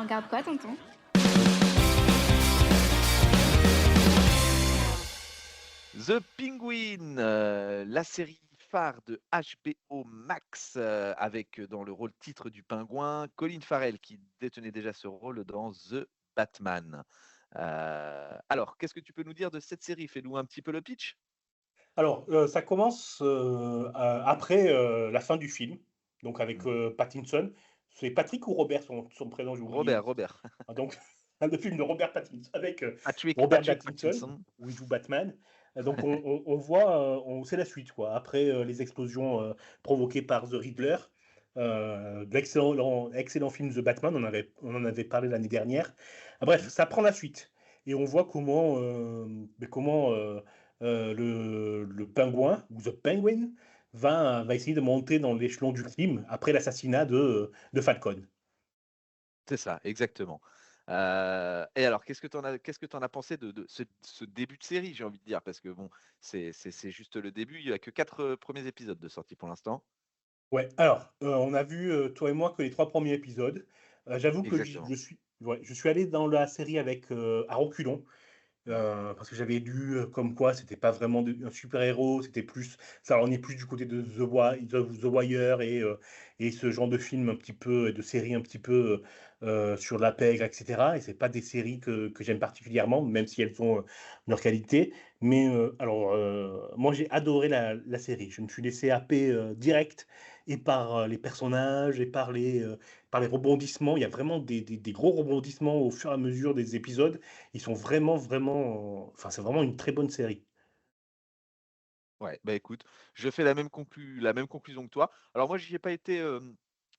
regarde quoi, tonton? The Penguin, la série phare de HBO Max, avec, dans le rôle titre du pingouin, Colin Farrell qui détenait déjà ce rôle dans The Batman. Alors, qu'est-ce que tu peux nous dire de cette série? Fais-nous un petit peu le pitch? Alors, ça commence, après, la fin du film, donc avec, Mmh. Pattinson. C'est Patrick ou Robert son prénom? J'ai oublié. Robert. Ah donc le film de Robert Pattinson avec, Robert Patrick Pattinson, Pattinson. où il joue Batman. Donc on voit, on c'est la suite quoi. Après, les explosions, provoquées par The Riddler, de excellent film The Batman, on en avait parlé l'année dernière. Ah bref, Mmh. ça prend la suite et on voit comment, le pingouin ou The Penguin va essayer de monter dans l'échelon du crime après l'assassinat de Falcon. C'est ça, exactement. Et alors, qu'est-ce que tu en as pensé de ce début de série, j'ai envie de dire? Parce que bon, c'est juste le début, il y a que 4 premiers épisodes de sortis pour l'instant. Ouais, alors, on a vu, toi et moi, que les 3 premiers épisodes. J'avoue que Exactement. je suis allé dans la série avec, à reculons. Mmh. Parce que j'avais lu, comme quoi c'était pas vraiment un super-héros, c'était plus ça en est plus du côté de The Wire et ce genre de film un petit peu de séries un petit peu, sur la pègre et cetera, et c'est pas des séries que j'aime particulièrement, même si elles ont, leur qualité. Mais, alors, moi j'ai adoré la série. Je me suis laissé happer, direct et par, les personnages et par les rebondissements. Il y a vraiment des gros rebondissements au fur et à mesure des épisodes. Ils sont vraiment, vraiment, enfin, c'est vraiment une très bonne série. Ouais, bah, écoute, je fais la même conclusion que toi. Alors moi, j'y ai pas été,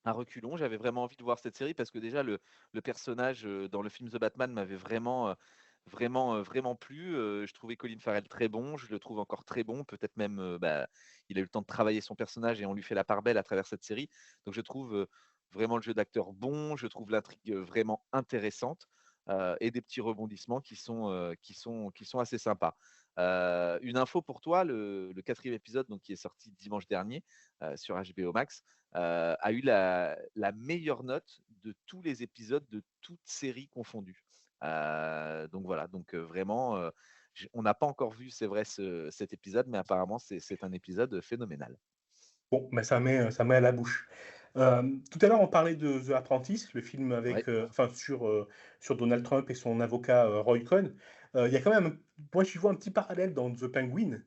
à reculons. J'avais vraiment envie de voir cette série parce que déjà le personnage, dans le film The Batman m'avait vraiment plu. Je trouvais Colin Farrell très bon, je le trouve encore très bon. Peut-être même, bah, il a eu le temps de travailler son personnage et on lui fait la part belle à travers cette série. Donc je trouve, vraiment le jeu d'acteur bon, je trouve l'intrigue, vraiment intéressante, et des petits rebondissements qui sont assez sympas. Une info pour toi, le 4e épisode donc qui est sorti dimanche dernier, sur HBO Max, a eu la meilleure note de tous les épisodes de toutes séries confondues. Donc voilà, donc vraiment, on n'a pas encore vu, c'est vrai, cet épisode, mais apparemment c'est un épisode phénoménal. Bon, mais ça met à la bouche. Tout à l'heure, on parlait de The Apprentice, le film Ouais. avec, enfin, sur Donald Trump et son avocat, Roy Cohn. Il y a quand même, moi, je vois un petit parallèle dans The Penguin.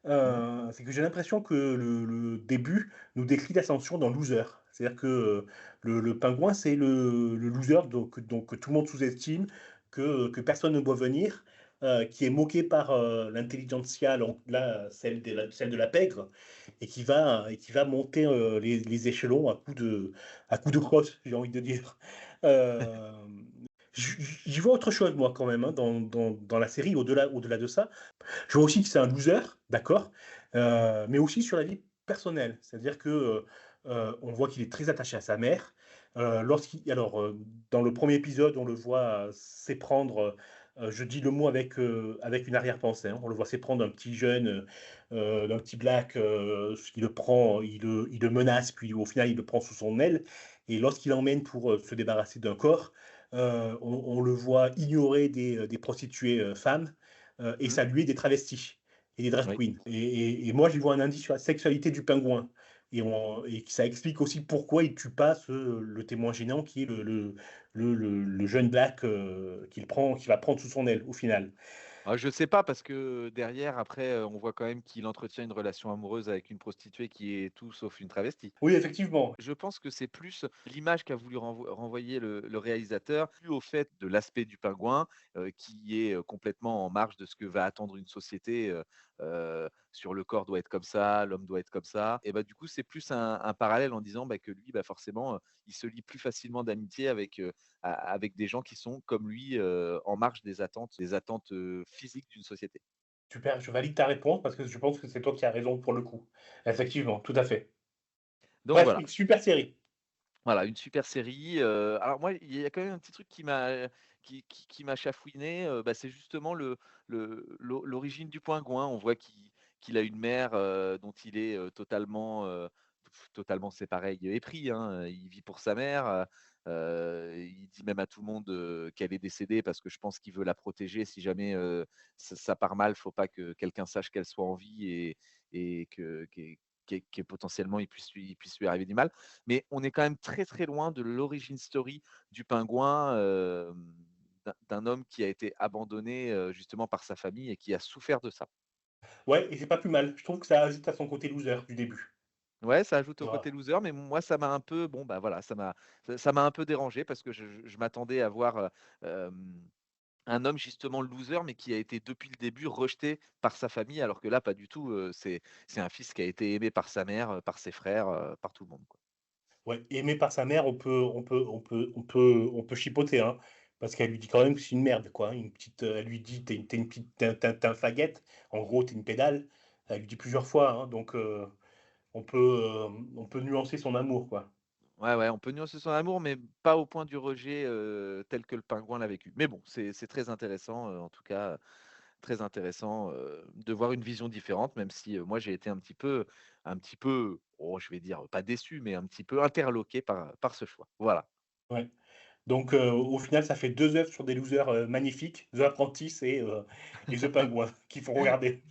Mmh. C'est que j'ai l'impression que le début nous décrit l'ascension dans Loser. C'est-à-dire que, le pingouin, c'est le loser donc que tout le monde sous-estime, que personne ne voit venir, qui est moqué par, l'intelligentsia, donc là, celle de la pègre, et qui va monter, les échelons à coups de crosse, j'ai envie de dire. Hem, j'y vois autre chose moi quand même, hein, dans la série au-delà de ça. Je vois aussi que c'est un loser, d'accord, mais aussi sur la vie personnelle. C'est-à-dire que, on voit qu'il est très attaché à sa mère. Dans le premier épisode, on le voit s'éprendre, je dis le mot avec une arrière-pensée, hein. On le voit s'éprendre d'un petit jeune, d'un petit black, il le prend, il le menace, puis au final, il le prend sous son aile, et lorsqu'il l'emmène pour, se débarrasser d'un corps, on le voit ignorer des prostituées, femmes, et Mmh. saluer des travestis et des drag Oui. queens. Et moi, j'y vois un indice sur la sexualité du pingouin. Et ça explique aussi pourquoi il tue pas le témoin gênant qui est le jeune black, qu'il va prendre sous son aile au final. Ah, je sais pas parce que derrière après, on voit quand même qu'il entretient une relation amoureuse avec une prostituée qui est tout sauf une travestie. Oui, effectivement. Je pense que c'est plus l'image qu'a voulu renvoyer le réalisateur, plus au fait de l'aspect du pingouin, qui est, complètement en marge de ce que va attendre une société, sur le corps doit être comme ça, l'homme doit être comme ça, et bah, du coup, c'est plus un parallèle en disant, bah, que lui, bah, forcément, il se lie plus facilement d'amitié avec des gens qui sont comme lui, en marge des attentes, physiques d'une société. Super, je valide ta réponse parce que je pense que c'est toi qui as raison pour le coup. Effectivement, tout à fait. Donc Bref, voilà. une super série. Voilà, une super série, alors moi, il y a quand même un petit truc qui m'a chafouiné, bah, c'est justement l'origine du pingouin. On voit qu'il a une mère, dont il est, totalement, c'est pareil, épris, hein, il vit pour sa mère, Il dit même à tout le monde, qu'elle est décédée parce que je pense qu'il veut la protéger. Si jamais, ça part mal, faut pas que quelqu'un sache qu'elle soit en vie et que potentiellement il puisse lui arriver du mal. Mais on est quand même très, très loin de l'origin story du pingouin, d'un homme qui a été abandonné, justement par sa famille et qui a souffert de ça. Ouais, et c'est pas plus mal. Je trouve que ça ajoute à son côté loser du début. Ouais, ça ajoute au Voilà. côté loser, mais moi ça m'a un peu bon, bah, voilà, ça m'a un peu dérangé parce que je m'attendais à voir, un homme justement loser, mais qui a été depuis le début rejeté par sa famille, alors que là pas du tout, c'est un fils qui a été aimé par sa mère, par ses frères, par tout le monde, quoi. Ouais, aimé par sa mère, on peut chipoter, hein, parce qu'elle lui dit quand même que c'est une merde, quoi, hein, une petite, elle lui dit: «Tu es une petite tu un faggot», en gros, «Tu es une pédale». Elle lui dit plusieurs fois, hein, donc on peut nuancer son amour, quoi. Ouais, ouais, on peut nuancer son amour, mais pas au point du rejet, tel que le pingouin l'a vécu. Mais bon, c'est très intéressant, en tout cas, très intéressant, de voir une vision différente, même si, moi j'ai été un petit peu, oh je vais dire, pas déçu, mais un petit peu interloqué par ce choix. Voilà. Ouais, donc au final, ça fait 2 œuvres sur des losers, magnifiques, The Apprentice et The Penguin qu'il faut regarder.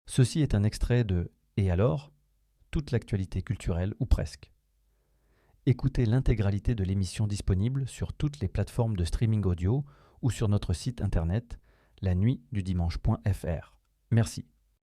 Ceci est un extrait de Et alors, toute l'actualité culturelle ou presque. Écoutez l'intégralité de l'émission disponible sur toutes les plateformes de streaming audio ou sur notre site internet lanuitdudimanche.fr. Merci.